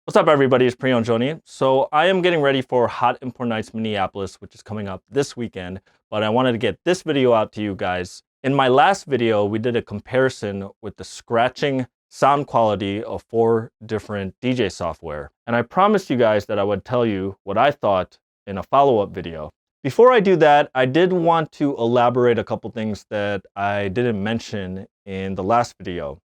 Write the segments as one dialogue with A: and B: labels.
A: What's up, everybody? It's Priyon Joni. So I am getting ready for Hot Import Nights Minneapolis, which is coming up this weekend, but I wanted to get this video out to you guys. In my last video, we did a comparison with the scratching sound quality of 4 different DJ software. And I promised you guys that I would tell you what I thought in a follow-up video. Before I do that, I did want to elaborate a couple things that I didn't mention in the last video.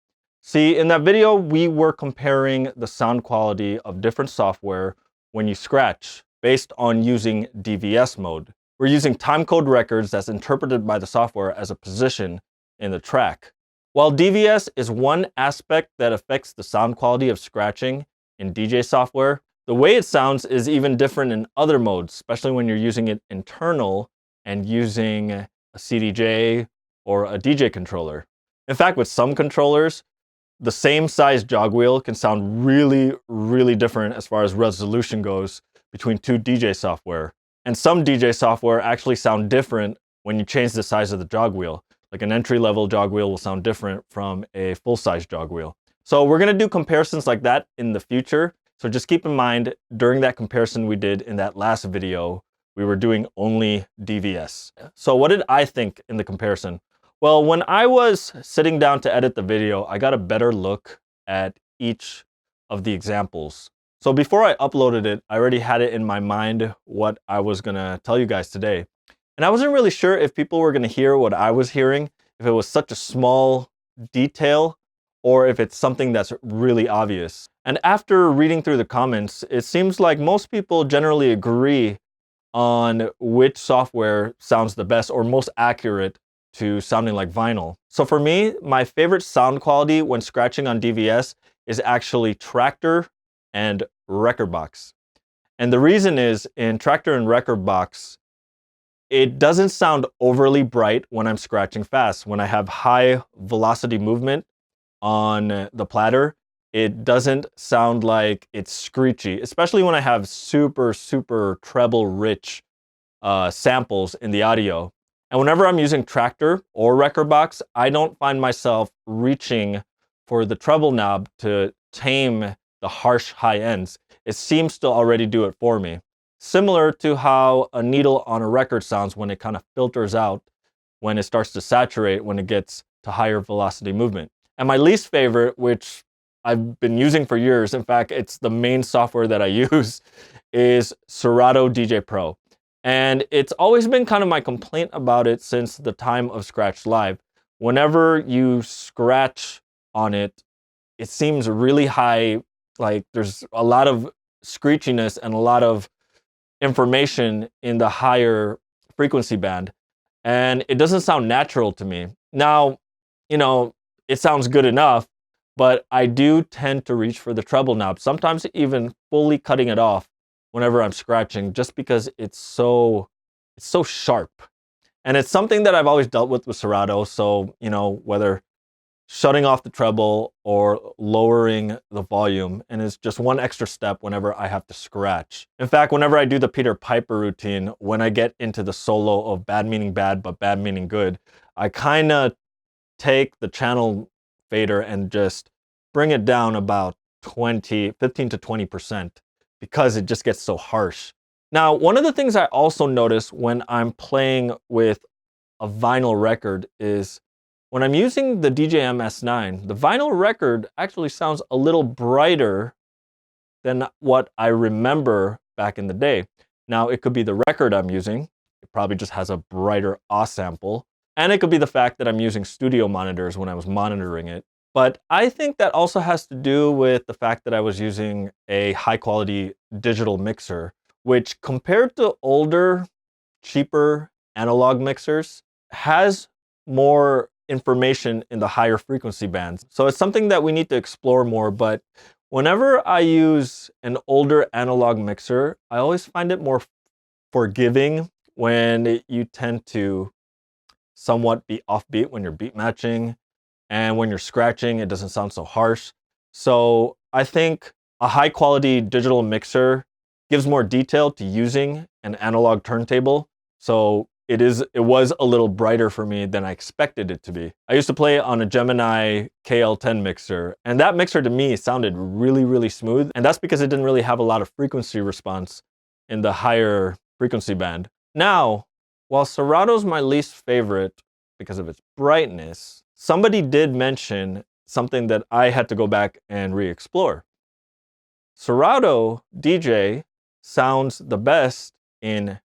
A: See, in that video, we were comparing the sound quality of different software when you scratch based on using DVS mode. We're using timecode records that's interpreted by the software as a position in the track. While DVS is one aspect that affects the sound quality of scratching in DJ software, the way it sounds is even different in other modes, especially when you're using it internal and using a CDJ or a DJ controller. In fact, with some controllers, the same size jog wheel can sound really different as far as resolution goes between 2 DJ software. And some DJ software actually sound different when you change the size of the jog wheel. Like an entry-level jog wheel will sound different from a full-size jog wheel. So we're gonna do comparisons like that in the future. So just keep in mind, during that comparison we did in that last video, we were doing only DVS. So what did I think in the comparison? Well, when I was sitting down to edit the video, I got a better look at each of the examples. So before I uploaded it, I already had it in my mind what I was gonna tell you guys today. And I wasn't really sure if people were gonna hear what I was hearing, if it was such a small detail, or if it's something that's really obvious. And after reading through the comments, it seems like most people generally agree on which software sounds the best or most accurate to sounding like vinyl. So for me, my favorite sound quality when scratching on DVS is actually Traktor and Rekordbox. And the reason is, in Traktor and Rekordbox, it doesn't sound overly bright when I'm scratching fast. When I have high velocity movement on the platter, it doesn't sound like it's screechy, especially when I have super treble rich samples in the audio. And whenever I'm using Traktor or Rekordbox, I don't find myself reaching for the treble knob to tame the harsh high ends. It seems to already do it for me. Similar to how a needle on a record sounds when it kind of filters out, when it starts to saturate, when it gets to higher velocity movement. And my least favorite, which I've been using for years, in fact, it's the main software that I use, is Serato DJ Pro. And it's always been kind of my complaint about it since the time of Scratch Live. Whenever you scratch on it, it seems really high, like there's a lot of screechiness and a lot of information in the higher frequency band. And it doesn't sound natural to me. Now, you know, it sounds good enough, but I do tend to reach for the treble knob, sometimes even fully cutting it off whenever I'm scratching, just because it's so sharp. And it's something that I've always dealt with Serato. So, you know, whether shutting off the treble or lowering the volume, and it's just one extra step whenever I have to scratch. In fact, whenever I do the Peter Piper routine, when I get into the solo of bad meaning bad, but bad meaning good, I kind of take the channel fader and just bring it down about 15 to 20%. Because it just gets so harsh. Now, one of the things I also notice when I'm playing with a vinyl record is when I'm using the DJM S9, the vinyl record actually sounds a little brighter than what I remember back in the day. Now, it could be the record I'm using. It probably just has a brighter aux sample. And it could be the fact that I'm using studio monitors when I was monitoring it. But I think that also has to do with the fact that I was using a high quality digital mixer, which compared to older, cheaper analog mixers, has more information in the higher frequency bands. So it's something that we need to explore more. But whenever I use an older analog mixer, I always find it more forgiving when you tend to somewhat be offbeat when you're beat matching. And when you're scratching, it doesn't sound so harsh. So I think a high quality digital mixer gives more detail to using an analog turntable. So it was a little brighter for me than I expected it to be. I used to play on a Gemini KL10 mixer, and that mixer to me sounded really, really smooth, and that's because it didn't really have a lot of frequency response in the higher frequency band. Now, while Serato's my least favorite because of its brightness, somebody did mention something that I had to go back and re-explore. Serato DJ sounds the best in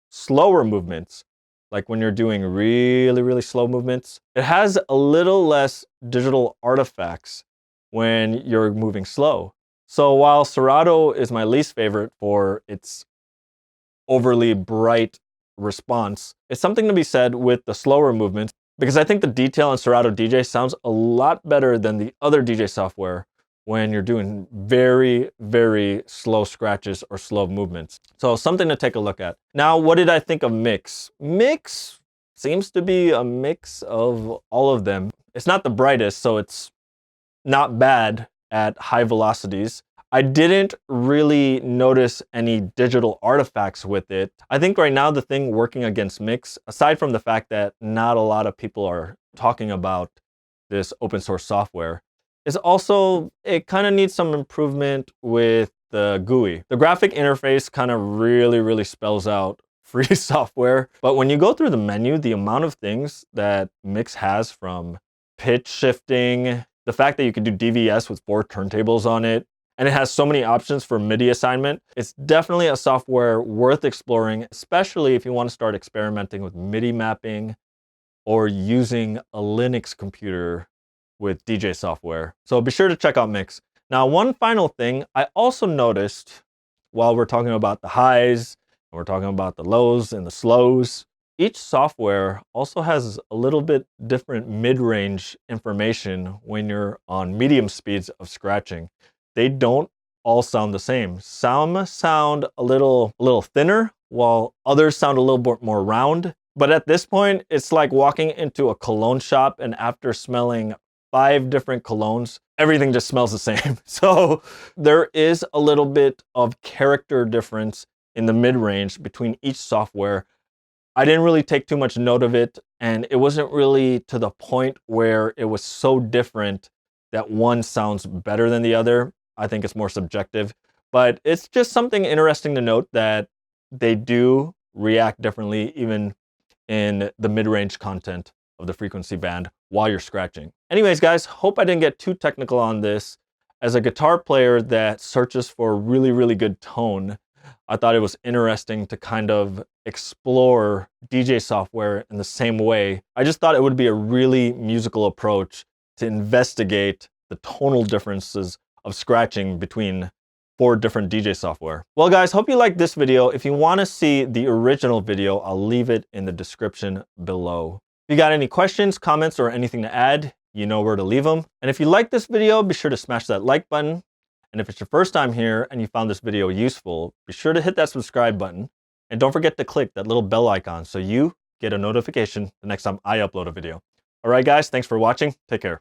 A: slower movements, like when you're doing really, really slow movements. It has a little less digital artifacts when you're moving slow. So while Serato is my least favorite for its overly bright response, it's something to be said with the slower movements, because I think the detail in Serato DJ sounds a lot better than the other DJ software when you're doing very, very slow scratches or slow movements. So something to take a look at. Now, what did I think of Mix? Mix seems to be a mix of all of them. It's not the brightest, so it's not bad at high velocities. I didn't really notice any digital artifacts with it. I think right now the thing working against Mix, aside from the fact that not a lot of people are talking about this open source software, is also it kind of needs some improvement with the GUI. The graphic interface kind of really, really spells out free software. But when you go through the menu, the amount of things that Mix has, from pitch shifting, the fact that you can do DVS with 4 turntables on it, and it has so many options for MIDI assignment, it's definitely a software worth exploring, especially if you want to start experimenting with MIDI mapping or using a Linux computer with DJ software. So be sure to check out Mix. Now, one final thing I also noticed while we're talking about the highs, and we're talking about the lows and the slows, each software also has a little bit different mid-range information when you're on medium speeds of scratching. They don't all sound the same. Some sound a little thinner, while others sound a little bit more round. But at this point, it's like walking into a cologne shop, and after smelling 5 different colognes, everything just smells the same. So there is a little bit of character difference in the mid-range between each software. I didn't really take too much note of it, and it wasn't really to the point where it was so different that one sounds better than the other. I think it's more subjective, but it's just something interesting to note that they do react differently even in the mid-range content of the frequency band while you're scratching. Anyways, guys, hope I didn't get too technical on this. As a guitar player that searches for really, really good tone, I thought it was interesting to kind of explore DJ software in the same way. I just thought it would be a really musical approach to investigate the tonal differences of scratching between 4 different DJ software. Well, guys, hope you liked this video. If you want to see the original video, I'll leave it in the description below. If you got any questions, comments, or anything to add, you know where to leave them. And if you like this video, be sure to smash that like button. And if it's your first time here and you found this video useful, be sure to hit that subscribe button. And don't forget to click that little bell icon so you get a notification the next time I upload a video. All right, guys, thanks for watching. Take care.